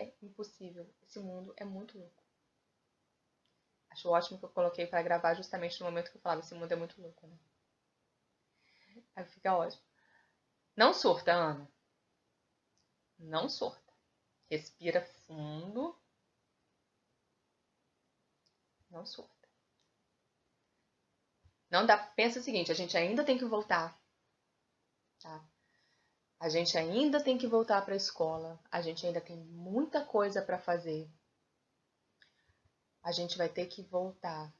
é impossível. Esse mundo é muito louco. Acho ótimo que eu coloquei para gravar justamente no momento que eu falava, esse mundo é muito louco, né? Aí fica ótimo. Não surta, Ana. Não surta. Respira fundo. Não surta. Não dá. Pensa o seguinte, a gente ainda tem que voltar, tá? A gente ainda tem que voltar para a escola. A gente ainda tem muita coisa para fazer. A gente vai ter que voltar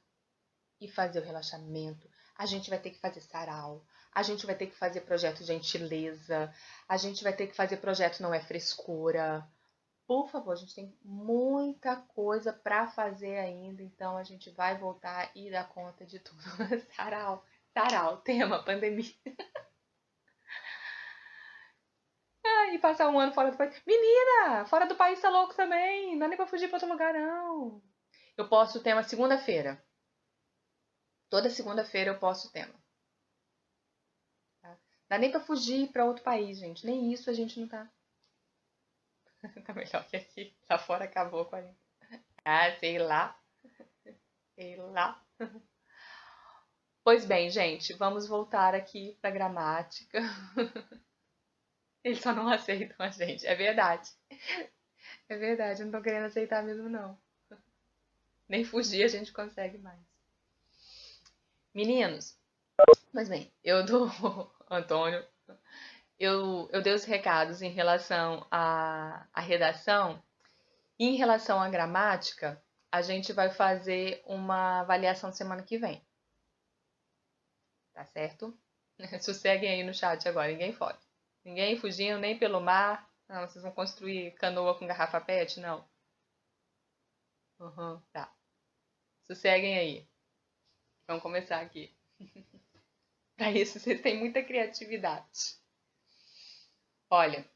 e fazer o relaxamento. A gente vai ter que fazer sarau. A gente vai ter que fazer projeto gentileza. A gente vai ter que fazer projeto não é frescura. Por favor, a gente tem muita coisa para fazer ainda, então a gente vai voltar e dar conta de tudo. Sarau, sarau, tema, pandemia. E passar um ano fora do país. Menina, fora do país tá louco também. Não dá nem pra fugir pra outro lugar, não. Eu posto o tema segunda-feira. Toda segunda-feira eu posto o tema. Tá? Dá nem pra fugir pra outro país, gente. Nem isso a gente não tá. Tá melhor que aqui. Lá fora acabou com a gente. Ah, sei lá. Sei lá. Pois bem, gente, vamos voltar aqui pra gramática. Eles só não aceitam a gente. É verdade. É verdade, eu não tô querendo aceitar mesmo, não. Nem fugir a gente consegue mais. Meninos, mas bem, eu do Antônio, eu dei os recados em relação à redação e em relação à gramática, a gente vai fazer uma avaliação semana que vem. Tá certo? Sosseguem aí no chat agora, ninguém foge. Ninguém fugindo nem pelo mar. Não, vocês vão construir canoa com garrafa PET? Não. Tá. Sosseguem aí. Vamos começar aqui. Para isso, vocês têm muita criatividade. Olha,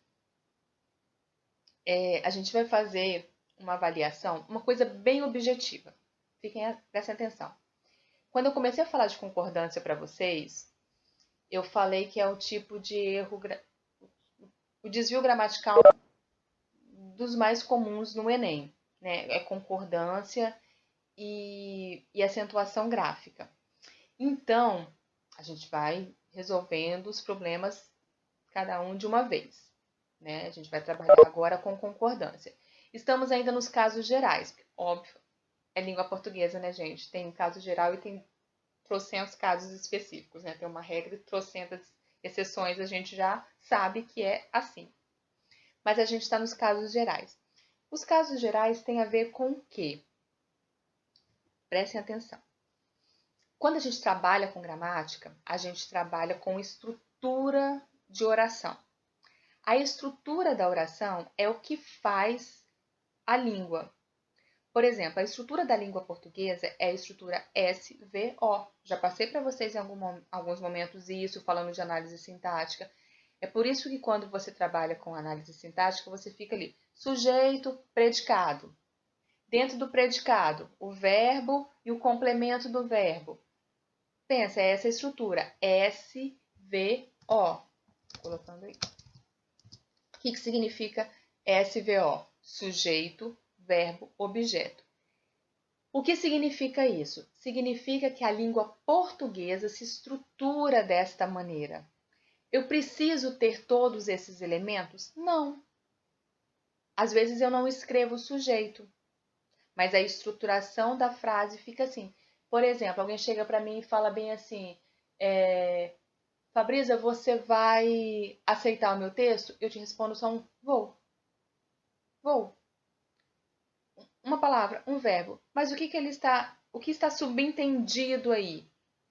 a gente vai fazer uma avaliação, uma coisa bem objetiva. Prestem atenção. Quando eu comecei a falar de concordância para vocês, eu falei que é o tipo de erro, o desvio gramatical dos mais comuns no Enem, né? É concordância e acentuação gráfica. Então, a gente vai resolvendo os problemas cada um de uma vez, né? A gente vai trabalhar agora com concordância. Estamos ainda nos casos gerais, óbvio, é língua portuguesa, né, gente? Tem caso geral e tem trocentos casos específicos, né? Tem uma regra e trocentas exceções, a gente já sabe que é assim. Mas a gente está nos casos gerais. Os casos gerais têm a ver com o quê? Prestem atenção. Quando a gente trabalha com gramática, a gente trabalha com estrutura de oração. A estrutura da oração é o que faz a língua. Por exemplo, a estrutura da língua portuguesa é a estrutura SVO. Já passei para vocês em alguns momentos isso, falando de análise sintática. É por isso que quando você trabalha com análise sintática, você fica ali, sujeito, predicado. Dentro do predicado, o verbo e o complemento do verbo. Pensa, é essa estrutura, SVO. Colocando aí. O que significa SVO? Sujeito, verbo, objeto. O que significa isso? Significa que a língua portuguesa se estrutura desta maneira. Eu preciso ter todos esses elementos? Não. Às vezes eu não escrevo sujeito, mas a estruturação da frase fica assim. Por exemplo, alguém chega para mim e fala bem assim, Fabrícia, você vai aceitar o meu texto? Eu te respondo só um vou. Vou. Uma palavra, um verbo. Mas o que está subentendido aí?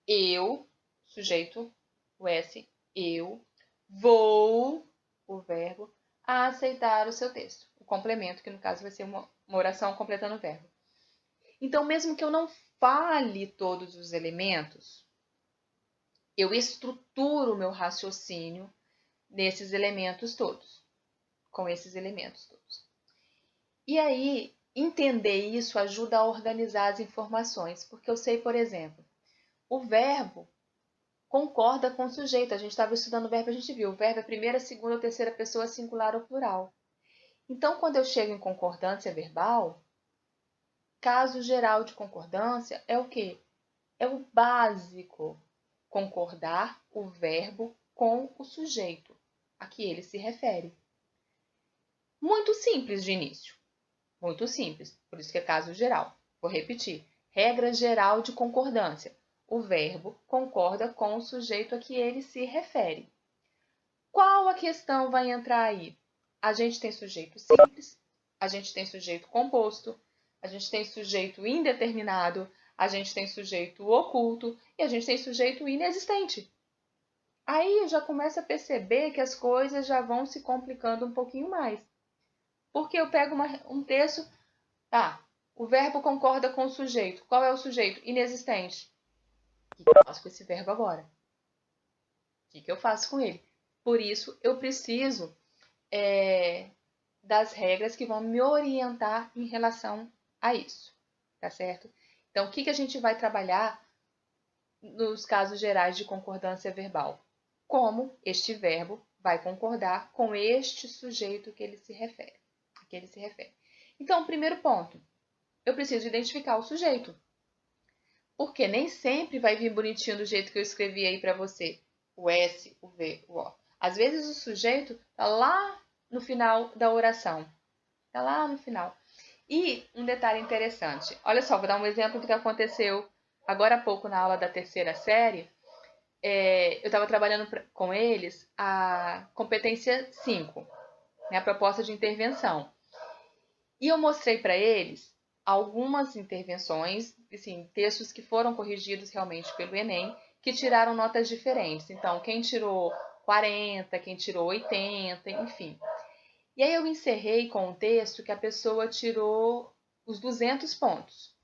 Eu, sujeito, o S, eu vou, o verbo, a aceitar o seu texto. O complemento, que no caso vai ser uma oração completando o verbo. Então, mesmo que eu não fale todos os elementos, eu estruturo o meu raciocínio nesses elementos todos, com esses elementos todos. E aí, entender isso ajuda a organizar as informações, porque eu sei, por exemplo, o verbo concorda com o sujeito. A gente estava estudando o verbo, a gente viu. O verbo é primeira, segunda ou terceira pessoa singular ou plural. Então, quando eu chego em concordância verbal, caso geral de concordância é o quê? É o básico. Concordar o verbo com o sujeito a que ele se refere. Muito simples de início. Muito simples, por isso que é caso geral. Vou repetir. Regra geral de concordância. O verbo concorda com o sujeito a que ele se refere. Qual a questão vai entrar aí? A gente tem sujeito simples, a gente tem sujeito composto, a gente tem sujeito indeterminado, a gente tem sujeito oculto e a gente tem sujeito inexistente. Aí eu já começo a perceber que as coisas já vão se complicando um pouquinho mais. Porque eu pego um texto, o verbo concorda com o sujeito. Qual é o sujeito? Inexistente. O que eu faço com esse verbo agora? O que eu faço com ele? Por isso, eu preciso das regras que vão me orientar em relação a isso, tá certo? Então, o que a gente vai trabalhar nos casos gerais de concordância verbal? Como este verbo vai concordar com este sujeito que ele se refere. Então, primeiro ponto, eu preciso identificar o sujeito. Porque nem sempre vai vir bonitinho do jeito que eu escrevi aí para você. O S, o V, o O. Às vezes o sujeito está lá no final da oração. Está lá no final. E um detalhe interessante. Olha só, vou dar um exemplo do que aconteceu agora há pouco na aula da terceira série. Eu estava trabalhando com eles a competência 5, né, a proposta de intervenção. E eu mostrei para eles algumas intervenções, assim, textos que foram corrigidos realmente pelo Enem, que tiraram notas diferentes. Então, quem tirou 40, quem tirou 80, enfim. E aí eu encerrei com um texto que a pessoa tirou os 200 pontos.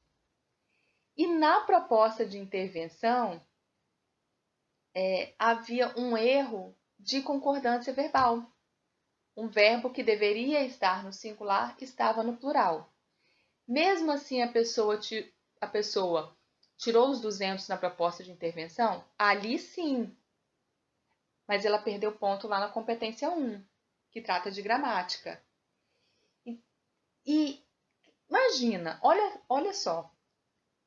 E na proposta de intervenção, havia um erro de concordância verbal. Um verbo que deveria estar no singular estava no plural. Mesmo assim, a pessoa tirou os 200 na proposta de intervenção? Ali sim. Mas ela perdeu ponto lá na competência 1, que trata de gramática. E imagina, olha só.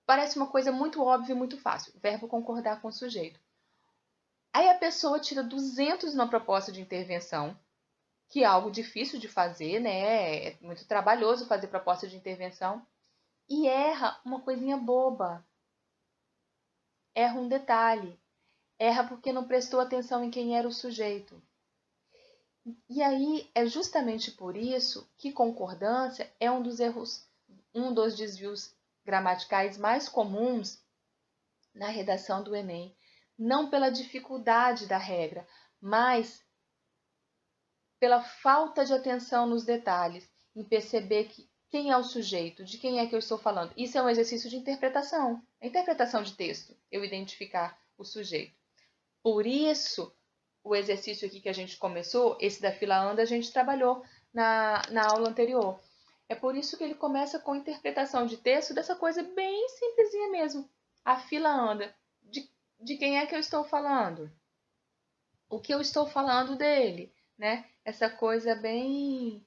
Parece uma coisa muito óbvia e muito fácil. O verbo concordar com o sujeito. Aí a pessoa tira 200 na proposta de intervenção, que é algo difícil de fazer, né? É muito trabalhoso fazer proposta de intervenção. E erra uma coisinha boba. Erra um detalhe. Erra porque não prestou atenção em quem era o sujeito. E aí é justamente por isso que concordância é um dos erros, um dos desvios gramaticais mais comuns na redação do Enem. Não pela dificuldade da regra, mas pela falta de atenção nos detalhes, em perceber quem é o sujeito, de quem é que eu estou falando. Isso é um exercício de interpretação, é interpretação de texto, eu identificar o sujeito. Por isso, o exercício aqui que a gente começou, esse da fila anda, a gente trabalhou na aula anterior. É por isso que ele começa com interpretação de texto dessa coisa bem simplesinha mesmo. A fila anda. De quem é que eu estou falando? O que eu estou falando dele, né? Essa coisa bem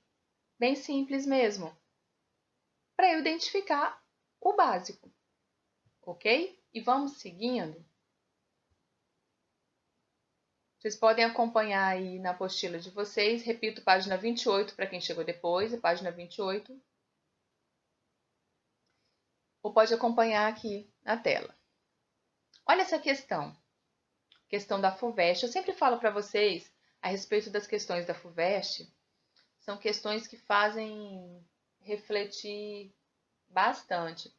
simples mesmo. Para eu identificar o básico, ok? E vamos seguindo. Vocês podem acompanhar aí na apostila de vocês. Repito, página 28 para quem chegou depois, página 28. Ou pode acompanhar aqui na tela. Olha essa questão. Questão da FUVEST. Eu sempre falo para vocês a respeito das questões da FUVEST. São questões que fazem refletir bastante.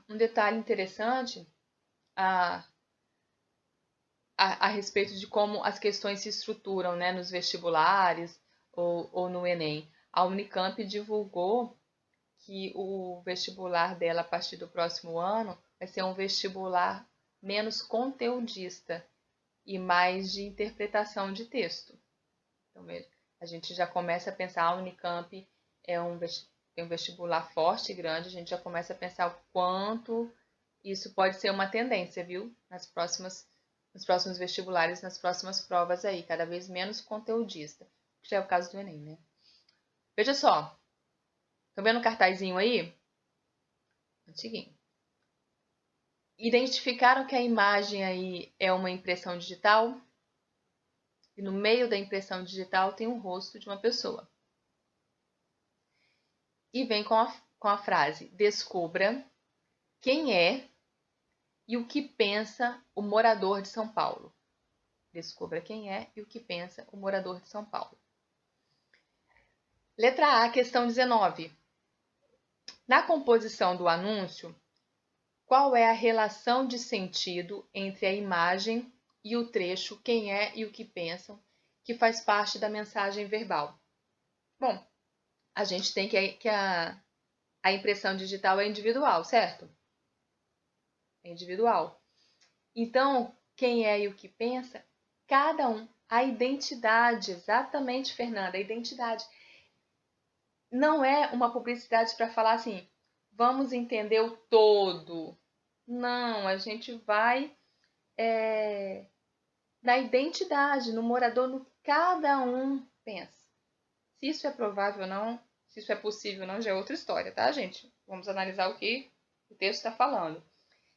Um detalhe interessante a respeito de como as questões se estruturam, né, nos vestibulares ou no Enem. A Unicamp divulgou que o vestibular dela, a partir do próximo ano, vai ser um vestibular menos conteudista e mais de interpretação de texto. Então, a gente já começa a pensar, a Unicamp tem um vestibular forte e grande, a gente já começa a pensar o quanto isso pode ser uma tendência, viu? Nas próximas nos próximos vestibulares, nas próximas provas aí, cada vez menos conteudista, que já é o caso do Enem, né? Veja só, estão vendo o cartazinho aí? Antiguinho. Identificaram que a imagem aí é uma impressão digital? E no meio da impressão digital tem um rosto de uma pessoa. E vem com a frase: descubra quem é e o que pensa o morador de São Paulo. Descubra quem é e o que pensa o morador de São Paulo. Letra A, questão 19. Na composição do anúncio, qual é a relação de sentido entre a imagem e o trecho quem é e o que pensam, que faz parte da mensagem verbal? Bom, a gente tem que a impressão digital é individual, certo? É individual. Então, quem é e o que pensa, cada um. A identidade, exatamente, Fernanda, a identidade. Não é uma publicidade para falar assim, vamos entender o todo. Não, a gente vai na identidade, no morador, no que cada um pensa. Se isso é provável ou não, se isso é possível ou não, já é outra história, tá, gente? Vamos analisar o que o texto está falando.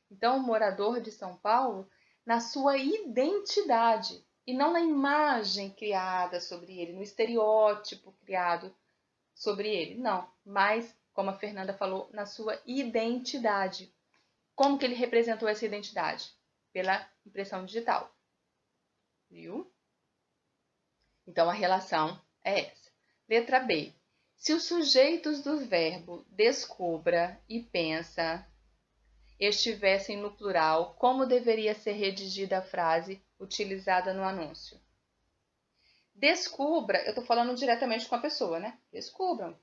Então, o morador de São Paulo, na sua identidade, e não na imagem criada sobre ele, no estereótipo criado sobre ele, não. Mas, como a Fernanda falou, na sua identidade. Como que ele representou essa identidade? Pela impressão digital. Viu? Então, a relação é essa. Letra B. Se os sujeitos do verbo descubra e pensa estivessem no plural, como deveria ser redigida a frase utilizada no anúncio? Descubra, eu estou falando diretamente com a pessoa, né? Descubram.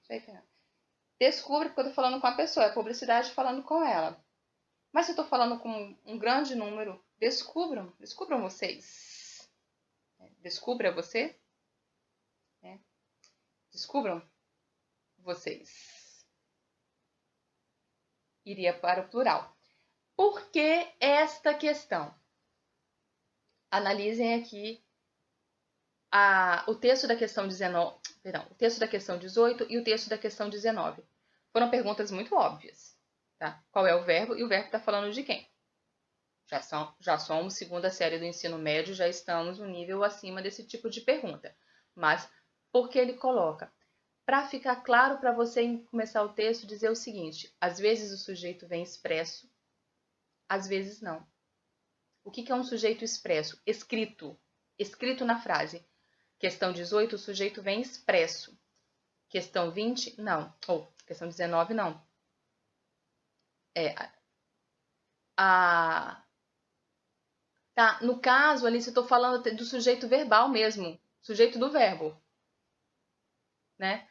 Descubra porque eu estou falando com a pessoa, é publicidade falando com ela. Mas se eu estou falando com um grande número, descubram vocês. Descubra você. Descubram vocês. Iria para o plural. Por que esta questão? Analisem aqui o texto da questão 19, o texto da questão 18 e o texto da questão 19. Foram perguntas muito óbvias. Tá? Qual é o verbo? E o verbo está falando de quem? Já somos segunda série do ensino médio, já estamos um nível acima desse tipo de pergunta. Mas por que ele coloca? Para ficar claro para você em começar o texto, dizer o seguinte: às vezes o sujeito vem expresso, às vezes não. O que é um sujeito expresso? Escrito na frase. Questão 18, o sujeito vem expresso. Questão 20, não. Ou questão 19, não. Tá, no caso ali, se eu estou falando do sujeito verbal mesmo, sujeito do verbo, né?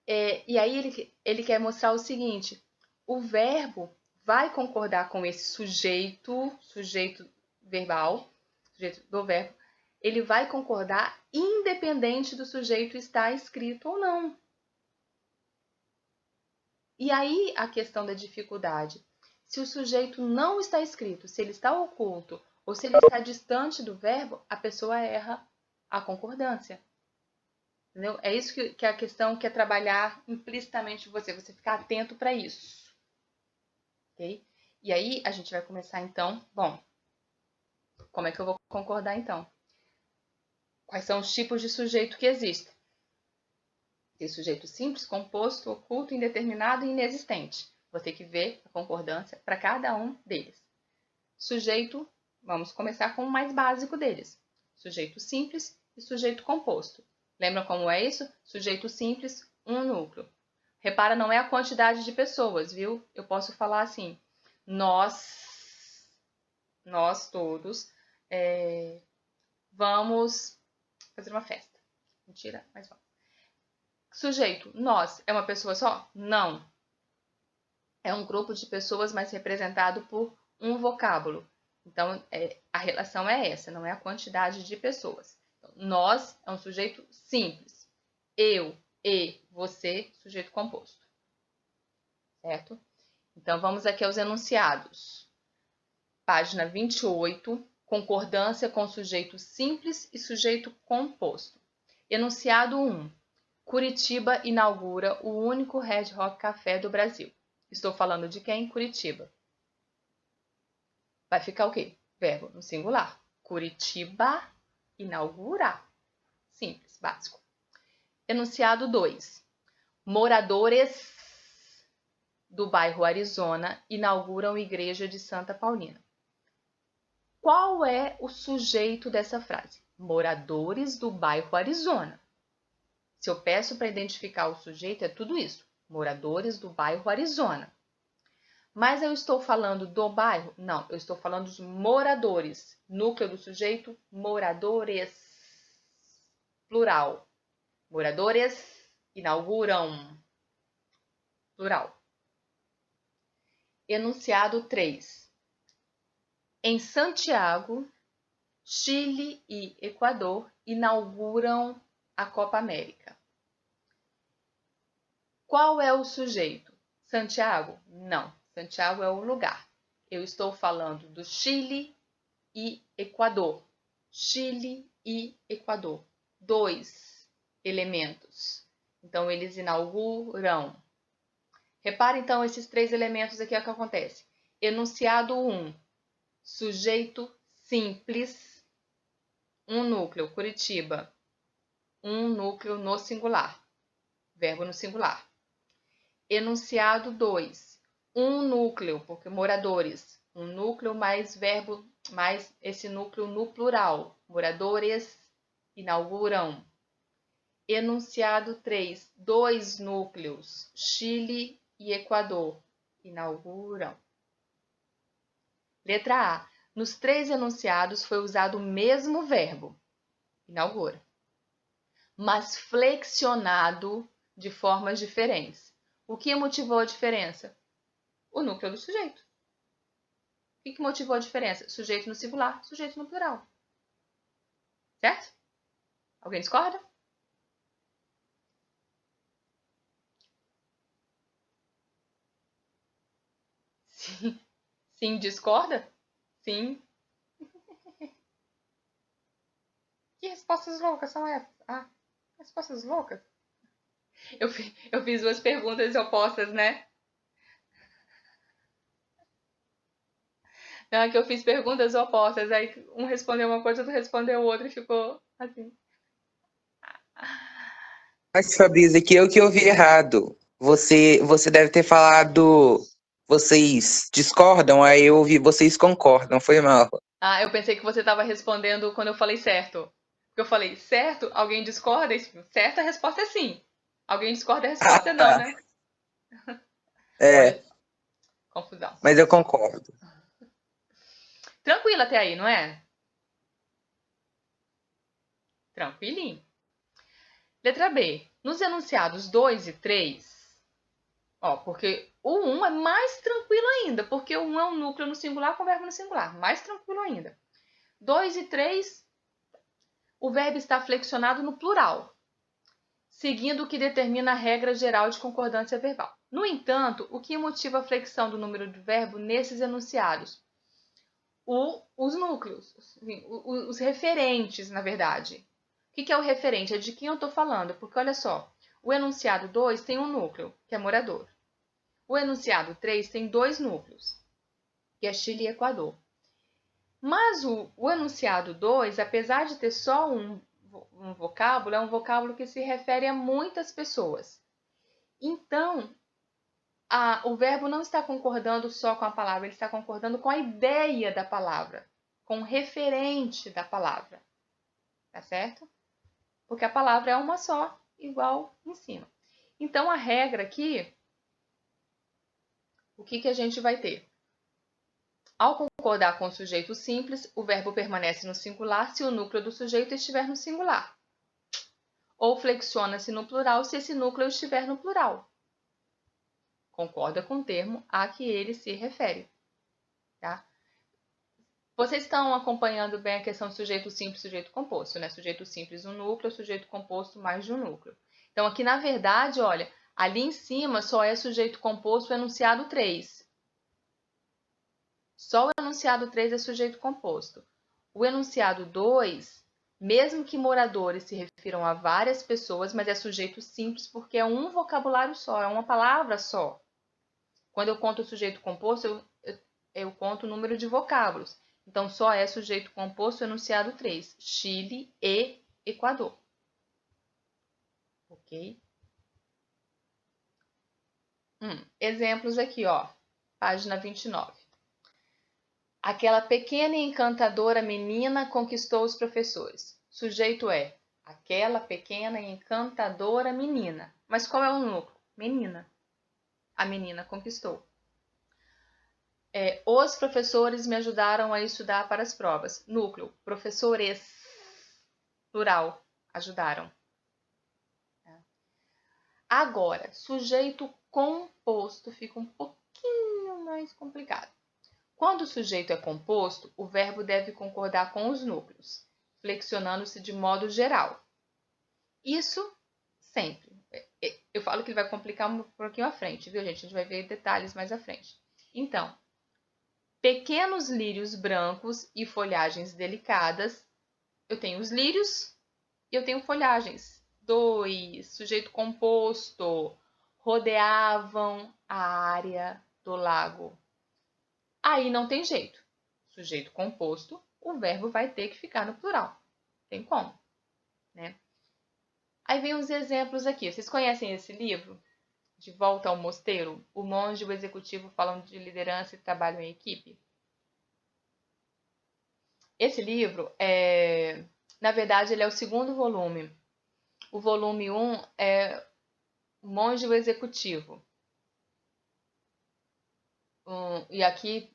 E aí ele quer mostrar o seguinte: o verbo vai concordar com esse sujeito verbal, sujeito do verbo, ele vai concordar independente do sujeito estar escrito ou não. E aí a questão da dificuldade. Se o sujeito não está escrito, se ele está oculto ou se ele está distante do verbo, a pessoa erra a concordância. Entendeu? É isso que a questão quer trabalhar implicitamente você ficar atento para isso. Ok? E aí a gente vai começar então, bom, como é que eu vou concordar então? Quais são os tipos de sujeito que existem? Tem sujeito simples, composto, oculto, indeterminado e inexistente. Vou ter que ver a concordância para cada um deles. Sujeito, vamos começar com o mais básico deles. Sujeito simples e sujeito composto. Lembram como é isso? Sujeito simples, um núcleo. Repara, não é a quantidade de pessoas, viu? Eu posso falar assim, nós todos, vamos fazer uma festa. Mentira, mas vamos. Sujeito, nós, é uma pessoa só? Não. É um grupo de pessoas, mas representado por um vocábulo. Então, a relação é essa, não é a quantidade de pessoas. Então, nós é um sujeito simples. Eu, e, você, sujeito composto. Certo? Então, vamos aqui aos enunciados. Página 28, concordância com sujeito simples e sujeito composto. Enunciado 1. Curitiba inaugura o único Red Rock Café do Brasil. Estou falando de quem? Curitiba. Vai ficar o quê? Verbo no singular. Curitiba inaugura. Simples, básico. Enunciado 2. Moradores do bairro Arizona inauguram igreja de Santa Paulina. Qual é o sujeito dessa frase? Moradores do bairro Arizona. Se eu peço para identificar o sujeito, é tudo isso. Moradores do bairro Arizona. Mas eu estou falando do bairro? Não, eu estou falando dos moradores. Núcleo do sujeito, moradores. Plural. Moradores inauguram. Plural. Enunciado 3. Em Santiago, Chile e Equador inauguram a Copa América. Qual é o sujeito? Santiago? Não. Santiago é o lugar. Eu estou falando do Chile e Equador. Chile e Equador. 2 elementos. Então, eles inauguram. Repare, então, esses 3 elementos aqui, é o que acontece. Enunciado 1. Sujeito simples. Um núcleo, Curitiba. Um núcleo no singular. Verbo no singular. Enunciado 2. Um núcleo, porque moradores. Um núcleo mais verbo, mais esse núcleo no plural. Moradores inauguram. Enunciado 3. 2 núcleos. Chile e Equador inauguram. Letra A. Nos 3 enunciados foi usado o mesmo verbo. Inaugura. Mas flexionado de formas diferentes. O que motivou a diferença? O núcleo do sujeito. O que motivou a diferença? Sujeito no singular, sujeito no plural. Certo? Alguém discorda? Sim. Sim, discorda? Sim. Que respostas loucas são essas? Ah, respostas loucas? Eu fiz 2 perguntas opostas, né? Não, é que eu fiz perguntas opostas. Aí um respondeu uma coisa, outro respondeu outra e ficou assim. Mas, Fabrício, aqui eu que ouvi errado. Você deve ter falado. Vocês discordam, aí eu ouvi vocês concordam, foi mal. Ah, eu pensei que você estava respondendo quando eu falei certo. Porque eu falei certo, alguém discorda? Certo, a resposta é sim. Alguém discorda, a Ah, resposta é não, tá. né? É, Olha, confusão. mas eu concordo. Tranquilo até aí, não é? Tranquilinho. Letra B. Nos enunciados 2 e 3, porque o 1 é mais tranquilo ainda, porque o 1 é um núcleo no singular com verbo no singular. Mais tranquilo ainda. 2 e 3, o verbo está flexionado no plural, seguindo o que determina a regra geral de concordância verbal. No entanto, o que motiva a flexão do número de verbo nesses enunciados? Os núcleos, os referentes, na verdade. O que é o referente? É de quem eu estou falando, porque olha só, o enunciado 2 tem um núcleo, que é morador. O enunciado 3 tem 2 núcleos, que é Chile e Equador. Mas o enunciado 2, apesar de ter só um vocábulo, é um vocábulo que se refere a muitas pessoas. Então, o verbo não está concordando só com a palavra, ele está concordando com a ideia da palavra, com o referente da palavra. Tá certo? Porque a palavra é uma só, igual em cima. Então, a regra aqui, o que a gente vai ter? Ao concordar com o sujeito simples, o verbo permanece no singular se o núcleo do sujeito estiver no singular. Ou flexiona-se no plural se esse núcleo estiver no plural. Concorda com o termo a que ele se refere. Tá? Vocês estão acompanhando bem a questão do sujeito simples e sujeito composto, né? Sujeito simples um núcleo, sujeito composto mais de um núcleo. Então, aqui na verdade, olha, ali em cima só é sujeito composto o enunciado 3. Só o enunciado 3 é sujeito composto. O enunciado 2, mesmo que moradores se refiram a várias pessoas, mas é sujeito simples porque é um vocabulário só, é uma palavra só. Quando eu conto o sujeito composto, eu conto o número de vocábulos. Então, só é sujeito composto o enunciado 3, Chile e Equador. Ok? Exemplos aqui, ó. Página 29. Aquela pequena e encantadora menina conquistou os professores. Sujeito é aquela pequena e encantadora menina. Mas qual é o núcleo? Menina. A menina conquistou. Os professores me ajudaram a estudar para as provas. Núcleo, professores, plural, ajudaram. Agora, sujeito composto fica um pouquinho mais complicado. Quando o sujeito é composto, o verbo deve concordar com os núcleos, flexionando-se de modo geral. Isso sempre. Eu falo que ele vai complicar um pouquinho à frente, viu, gente? A gente vai ver detalhes mais à frente. Então, pequenos lírios brancos e folhagens delicadas. Eu tenho os lírios e eu tenho folhagens. 2. Sujeito composto. Rodeavam a área do lago. Aí não tem jeito. Sujeito composto, o verbo vai ter que ficar no plural. Tem como, né? Aí vem uns exemplos aqui. Vocês conhecem esse livro? De Volta ao Mosteiro? O monge e o executivo falam de liderança e trabalho em equipe. Esse livro, na verdade, ele é o segundo volume. O volume 1 é O Monge e o Executivo. E aqui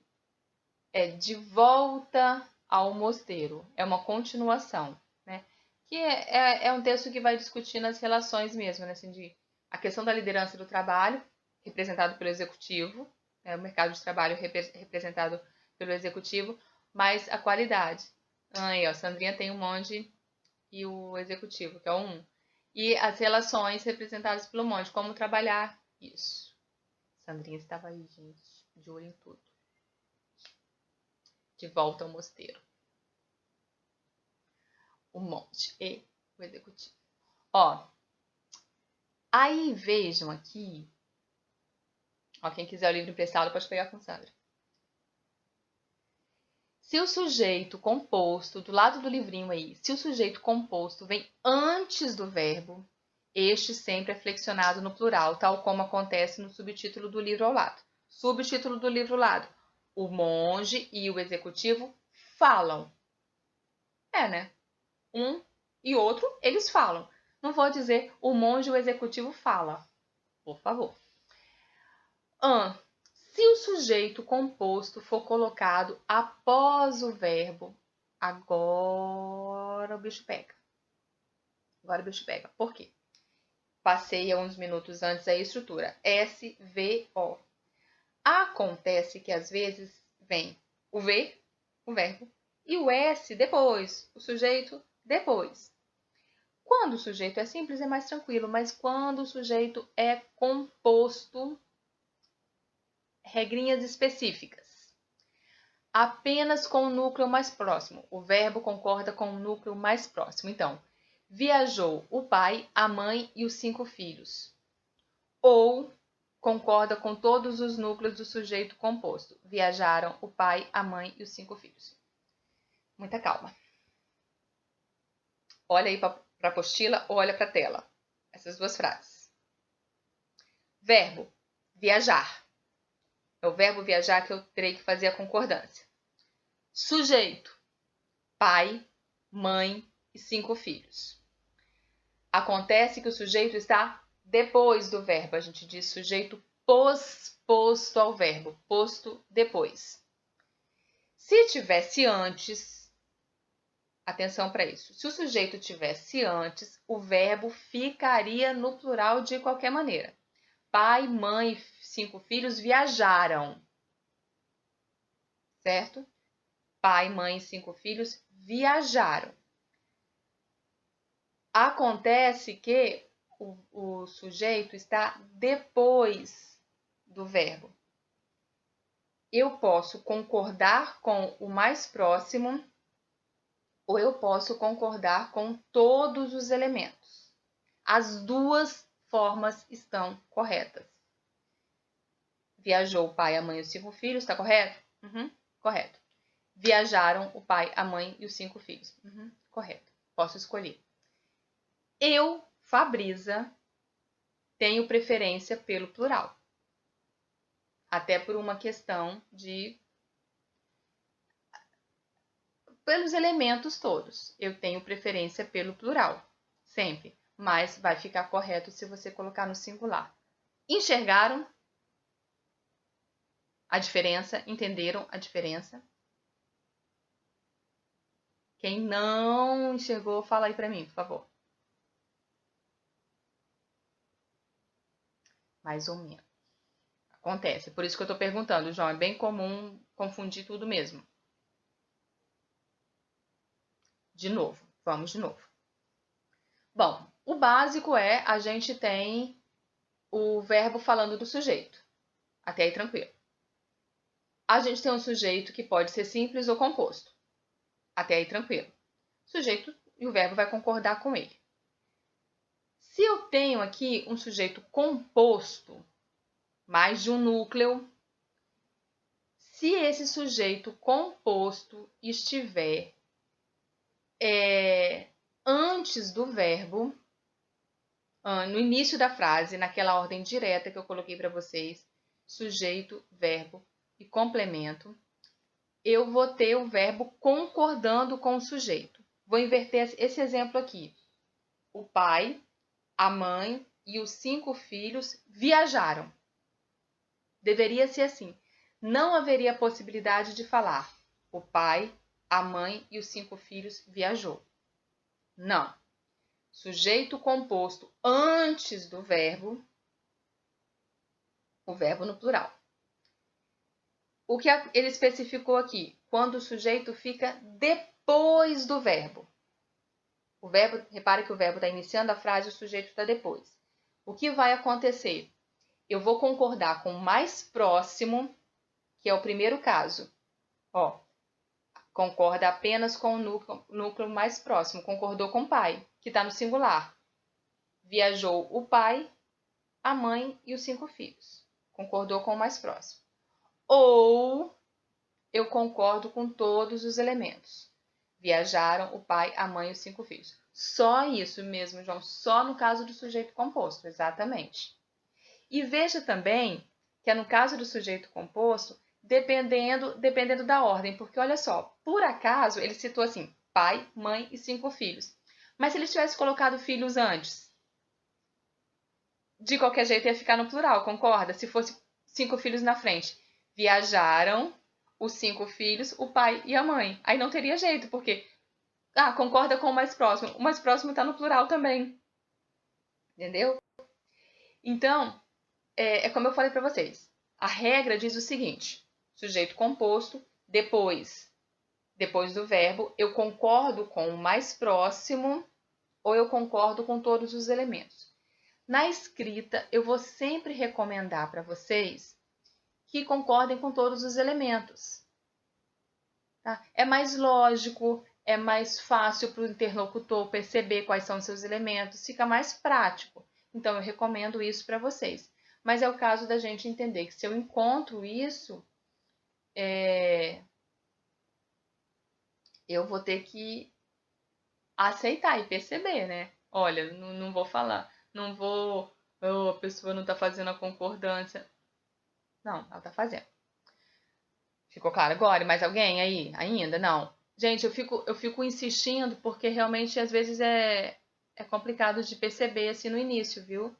é De Volta ao Mosteiro. É uma continuação, né? Que é um texto que vai discutindo as relações mesmo, né? Assim, a questão da liderança do trabalho, representado pelo executivo, o mercado de trabalho representado pelo executivo, mas a qualidade. Aí, ó, Sandrinha tem o monge e o executivo, que é o 1. E as relações representadas pelo monge, como trabalhar isso. Sandrinha estava aí, gente, de olho em tudo. De Volta ao Mosteiro. O monge e o executivo. Ó, aí vejam aqui. Ó, quem quiser o livro emprestado pode pegar com Sandra. Se o sujeito composto, do lado do livrinho aí, se o sujeito composto vem antes do verbo, este sempre é flexionado no plural, tal como acontece no subtítulo do livro ao lado. Subtítulo do livro ao lado. O monge e o executivo falam. Né? Um e outro, eles falam. Não vou dizer o monge e o executivo fala. Por favor. Se o sujeito composto for colocado após o verbo, agora o bicho pega. Por quê? Passei há uns minutos antes a estrutura. SVO. Acontece que às vezes vem o V, o verbo, e o S depois, o sujeito depois. Quando o sujeito é simples é mais tranquilo, mas quando o sujeito é composto, regrinhas específicas. Apenas com o núcleo mais próximo. O verbo concorda com o núcleo mais próximo. Então, viajou o pai, a mãe e os 5 filhos. Ou concorda com todos os núcleos do sujeito composto. Viajaram o pai, a mãe e os 5 filhos. Muita calma. Olha aí para a apostila ou olha para a tela. Essas duas frases. Verbo, viajar. É o verbo viajar que eu terei que fazer a concordância. Sujeito, pai, mãe e 5 filhos. Acontece que o sujeito está depois do verbo. A gente diz sujeito posposto ao verbo, posto depois. Se tivesse antes, atenção para isso. Se o sujeito tivesse antes, o verbo ficaria no plural de qualquer maneira. Pai, mãe e 5 filhos viajaram. Certo? Pai, mãe e 5 filhos viajaram. Acontece que o sujeito está depois do verbo. Eu posso concordar com o mais próximo ou eu posso concordar com todos os elementos. As duas formas estão corretas. Viajou o pai, a mãe e os 5 filhos, está correto? Correto. Viajaram o pai, a mãe e os 5 filhos. Correto. Posso escolher. Eu, Fabrisa, tenho preferência pelo plural. Até por uma questão de... pelos elementos todos. Eu tenho preferência pelo plural. Sempre. Mas vai ficar correto se você colocar no singular. Enxergaram a diferença? Entenderam a diferença? Quem não enxergou, fala aí pra mim, por favor. Mais ou menos. Acontece. Por isso que eu tô perguntando, João. É bem comum confundir tudo mesmo. De novo. Vamos de novo. Bom, o básico é a gente tem o verbo falando do sujeito. Até aí tranquilo. A gente tem um sujeito que pode ser simples ou composto. Até aí tranquilo. O sujeito e o verbo vai concordar com ele. Se eu tenho aqui um sujeito composto, mais de um núcleo, se esse sujeito composto estiver antes do verbo, no início da frase, naquela ordem direta que eu coloquei para vocês, sujeito, verbo e complemento, eu vou ter o verbo concordando com o sujeito. Vou inverter esse exemplo aqui. O pai, a mãe e os 5 filhos viajaram. Deveria ser assim. Não haveria possibilidade de falar o pai, a mãe e os 5 filhos viajou. Não. Sujeito composto antes do verbo, o verbo no plural. O que ele especificou aqui? Quando o sujeito fica depois do verbo. O verbo, repare que o verbo está iniciando a frase e o sujeito está depois. O que vai acontecer? Eu vou concordar com o mais próximo, que é o primeiro caso. Ó, concorda apenas com o núcleo mais próximo. Concordou com o pai, que está no singular. Viajou o pai, a mãe e os 5 filhos. Concordou com o mais próximo. Ou eu concordo com todos os elementos. Viajaram o pai, a mãe e os 5 filhos. Só isso mesmo, João. Só no caso do sujeito composto, exatamente. E veja também que é no caso do sujeito composto, dependendo da ordem. Porque olha só, por acaso ele citou assim, pai, mãe e 5 filhos. Mas se ele tivesse colocado filhos antes, de qualquer jeito ia ficar no plural, concorda? Se fosse 5 filhos na frente. Viajaram os 5 filhos, o pai e a mãe. Aí não teria jeito, porque concorda com o mais próximo. O mais próximo está no plural também. Entendeu? Então, é como eu falei para vocês. A regra diz o seguinte: sujeito composto, depois do verbo, eu concordo com o mais próximo ou eu concordo com todos os elementos. Na escrita, eu vou sempre recomendar para vocês que concordem com todos os elementos. Tá? É mais lógico, é mais fácil para o interlocutor perceber quais são os seus elementos, fica mais prático. Então, eu recomendo isso para vocês. Mas é o caso da gente entender que se eu encontro isso, eu vou ter que aceitar e perceber, né? Olha, não vou falar, não vou, a pessoa não está fazendo a concordância. Não, ela está fazendo. Ficou claro agora? Mais alguém aí? Ainda? Não. Gente, eu fico insistindo porque realmente às vezes é complicado de perceber assim no início, viu?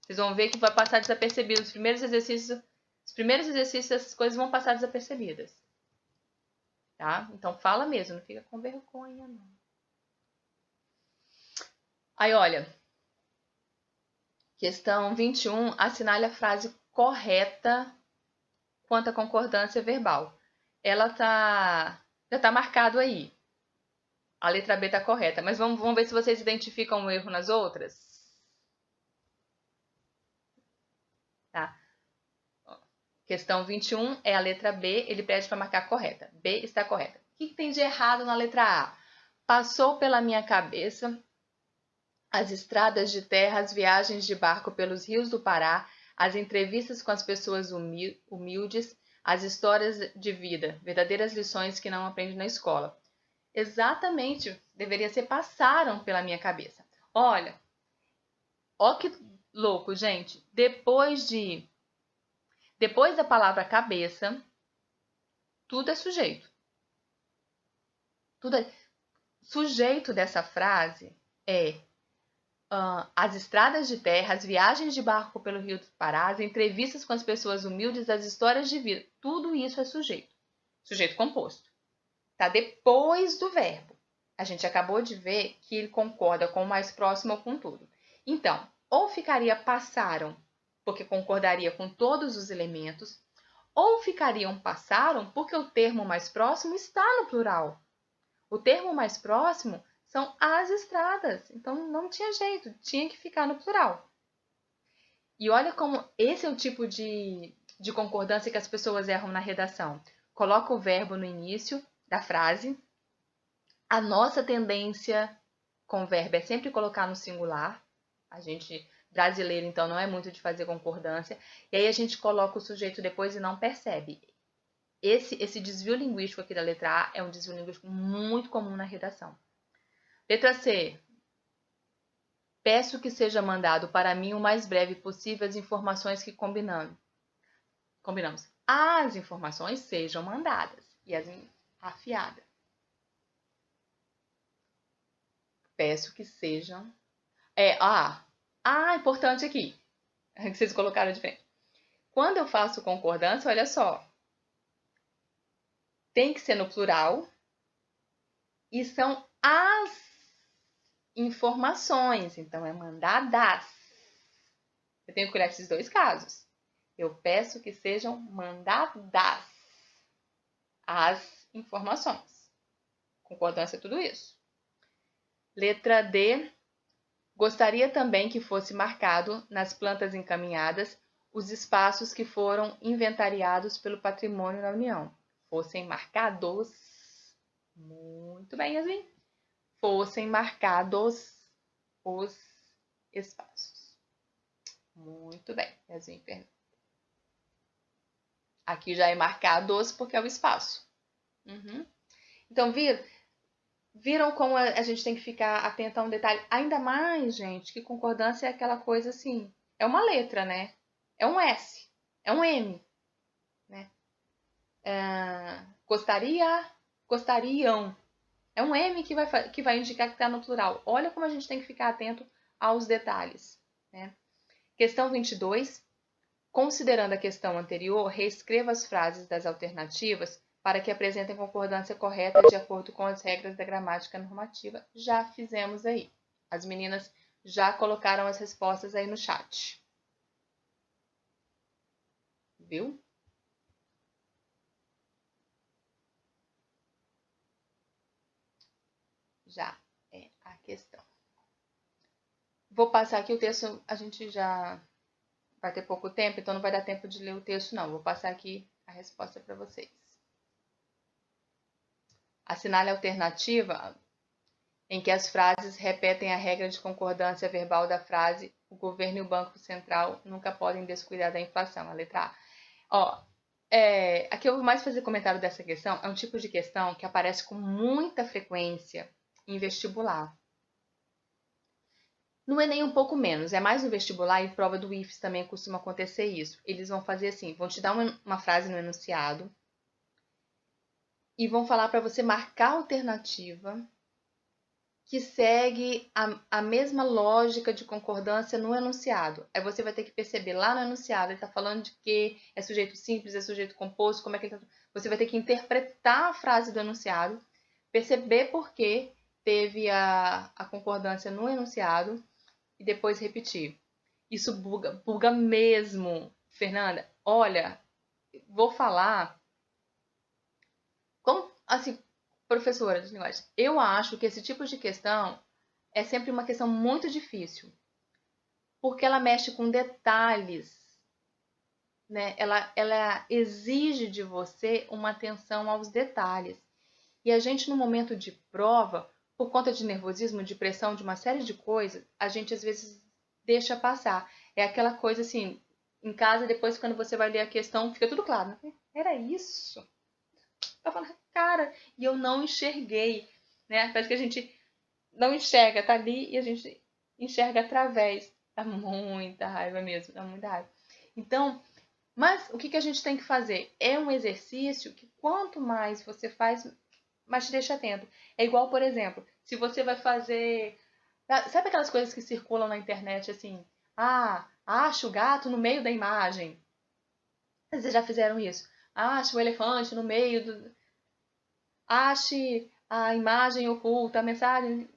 Vocês vão ver que vai passar desapercebido. Os primeiros exercícios, essas coisas vão passar desapercebidas. Tá? Então fala mesmo, não fica com vergonha, não. Aí, olha. Questão 21. Assinale a frase correta quanto à concordância verbal. Ela já tá marcado aí. A letra B está correta, mas vamos ver se vocês identificam um erro nas outras. Tá? Questão 21 é a letra B, ele pede para marcar correta. B está correta. que tem de errado na letra A? Passou pela minha cabeça as estradas de terra, as viagens de barco pelos rios do Pará, as entrevistas com as pessoas humildes, as histórias de vida, verdadeiras lições que não aprende na escola. Exatamente, deveria ser passaram pela minha cabeça. Olha, ó que louco, gente. Depois da palavra cabeça, tudo é sujeito. Tudo é sujeito dessa frase é as estradas de terra, as viagens de barco pelo Rio do Pará, as entrevistas com as pessoas humildes, as histórias de vida. Tudo isso é sujeito. Sujeito composto. Tá depois do verbo. A gente acabou de ver que ele concorda com o mais próximo ou com tudo. Então, ou ficaria passaram, porque concordaria com todos os elementos, ou ficariam passaram porque o termo mais próximo está no plural. O termo mais próximo são as estradas. Então, não tinha jeito, tinha que ficar no plural. E olha como esse é o tipo de concordância que as pessoas erram na redação. Coloca o verbo no início da frase. A nossa tendência com o verbo é sempre colocar no singular. A gente, brasileiro, então, não é muito de fazer concordância. E aí a gente coloca o sujeito depois e não percebe. Esse desvio linguístico aqui da letra A é um desvio linguístico muito comum na redação. Letra C. Peço que seja mandado para mim o mais breve possível as informações que combinamos. As informações sejam mandadas e as afiadas. Peço que sejam... importante aqui, que vocês colocaram de frente. Quando eu faço concordância, olha só. Tem que ser no plural e são as informações. Então, é mandadas. Eu tenho que olhar esses dois casos. Eu peço que sejam mandadas as informações. Concordância é tudo isso. Letra D. Gostaria também que fosse marcado nas plantas encaminhadas os espaços que foram inventariados pelo patrimônio da União. Fossem marcados. Muito bem, Yasmin. Fossem marcados os espaços. Muito bem, Yasmin Fernanda. Aqui já é marcados porque é o espaço. Então, viram como a gente tem que ficar atento a um detalhe? Ainda mais, gente, que concordância é aquela coisa assim, é uma letra, né? É um S, é um M, né? Gostariam. É um M que vai indicar que está no plural. Olha como a gente tem que ficar atento aos detalhes, né? Questão 22. Considerando a questão anterior, reescreva as frases das alternativas para que apresentem concordância correta de acordo com as regras da gramática normativa. Já fizemos aí. As meninas já colocaram as respostas aí no chat. Viu? Já é a questão. Vou passar aqui o texto, a gente já vai ter pouco tempo, então não vai dar tempo de ler o texto, não. Vou passar aqui a resposta para vocês. Assinale a alternativa em que as frases repetem a regra de concordância verbal da frase o governo e o Banco Central nunca podem descuidar da inflação. A letra A. Aqui eu vou mais fazer comentário dessa questão. É um tipo de questão que aparece com muita frequência em vestibular. Não é nem um pouco menos, é mais no vestibular e prova do IFES também costuma acontecer isso. Eles vão fazer assim, vão te dar uma frase no enunciado e vão falar para você marcar a alternativa que segue a mesma lógica de concordância no enunciado. Aí você vai ter que perceber lá no enunciado, ele está falando de que é sujeito simples, é sujeito composto, como é que ele tá... Você vai ter que interpretar a frase do enunciado, perceber por que teve a concordância no enunciado e depois repetir. Isso buga mesmo, Fernanda. Olha, vou falar como, assim, professora de linguagem, eu acho que esse tipo de questão é sempre uma questão muito difícil, porque ela mexe com detalhes, né? Ela exige de você uma atenção aos detalhes. E a gente, no momento de prova, por conta de nervosismo, de pressão, de uma série de coisas, a gente às vezes deixa passar. É aquela coisa assim, em casa, depois quando você vai ler a questão, fica tudo claro. Né? Era isso? Eu falo, cara, e eu não enxerguei, né? Parece que a gente não enxerga, tá ali e a gente enxerga através. Dá muita raiva mesmo, dá muita raiva. Então, mas o que a gente tem que fazer? É um exercício que quanto mais você faz, mais te deixa atento. É igual, por exemplo, se você vai fazer... Sabe aquelas coisas que circulam na internet assim? Ah, acha o gato no meio da imagem. Vocês já fizeram isso? Ache o elefante no meio do... Ache a imagem oculta, a mensagem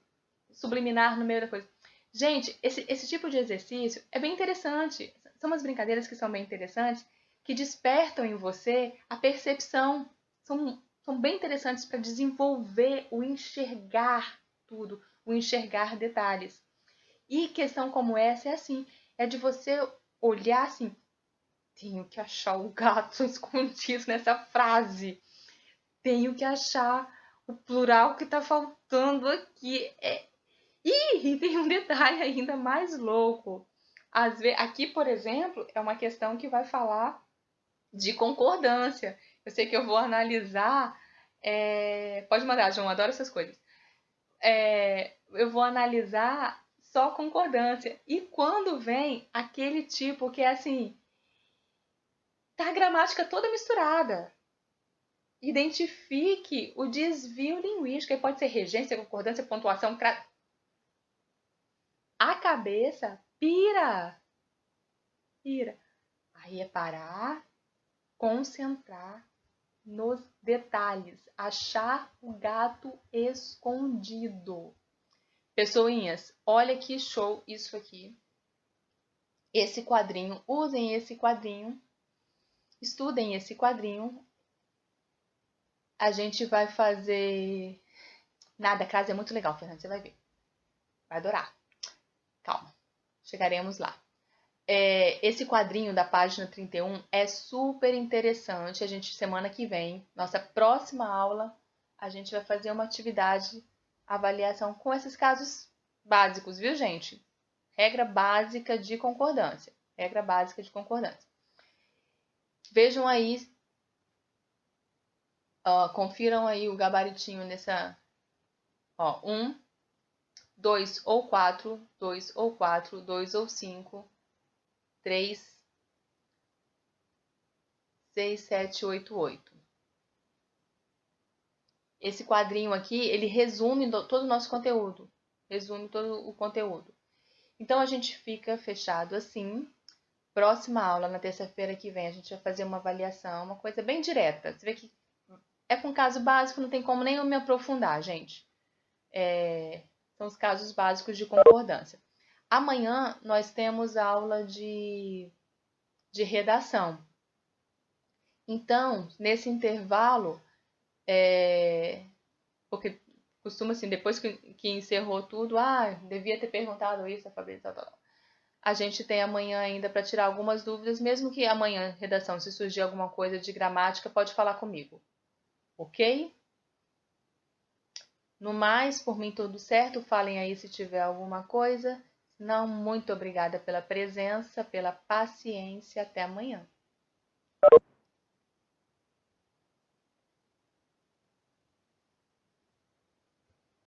subliminar no meio da coisa. Gente, esse tipo de exercício é bem interessante. São umas brincadeiras que são bem interessantes, que despertam em você a percepção. São bem interessantes para desenvolver o enxergar tudo, o enxergar detalhes. E questão como essa é assim, é de você olhar assim, tenho que achar o gato escondido nessa frase. Tenho que achar o plural que está faltando aqui. E tem um detalhe ainda mais louco. Aqui, por exemplo, é uma questão que vai falar de concordância. Eu sei que eu vou analisar. Pode mandar, João, adoro essas coisas. Eu vou analisar só concordância. E quando vem aquele tipo que é assim, tá a gramática toda misturada. Identifique o desvio linguístico. Aí pode ser regência, concordância, pontuação. A cabeça pira. Pira. Aí é parar, concentrar nos detalhes. Achar o gato escondido. Pessoinhas, olha que show isso aqui. Esse quadrinho, usem esse quadrinho. Estudem esse quadrinho. A gente vai fazer... Nada, casa é muito legal, Fernanda, você vai ver. Vai adorar. Calma, chegaremos lá. Esse quadrinho da página 31 é super interessante. A gente, semana que vem, nossa próxima aula, a gente vai fazer uma atividade, avaliação com esses casos básicos, viu, gente? Regra básica de concordância. Regra básica de concordância. Vejam aí, confiram aí o gabaritinho nessa... 1, 2 ou 4, 2 ou 4, 2 ou 5, 3, 6, 7, 8, 8. Esse quadrinho aqui, ele resume todo o nosso conteúdo. Resume todo o conteúdo. Então, a gente fica fechado assim. Próxima aula, na terça-feira que vem, a gente vai fazer uma avaliação, uma coisa bem direta. Você vê que é com caso básico, não tem como nem eu me aprofundar, gente. São os casos básicos de concordância. Amanhã, nós temos aula de redação. Então, nesse intervalo, porque costuma assim, depois que encerrou tudo, devia ter perguntado isso, a Fabrício, tal. A gente tem amanhã ainda para tirar algumas dúvidas, mesmo que amanhã, redação, se surgir alguma coisa de gramática, pode falar comigo, ok? No mais, por mim tudo certo, falem aí se tiver alguma coisa. Não, muito obrigada pela presença, pela paciência, até amanhã.